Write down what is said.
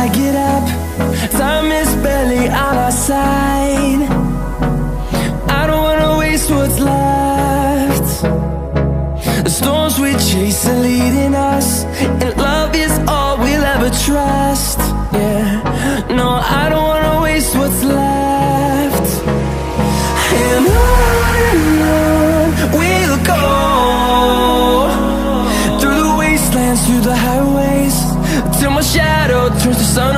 I get up, time is barely on our side. I don't wanna waste what's left. The storms we chase are leading us, and love is all we'll ever trust. Yeah, no, I don't wanna waste what's left. And on we'll go, through the wastelands, through the highways, till my shadow turns to sun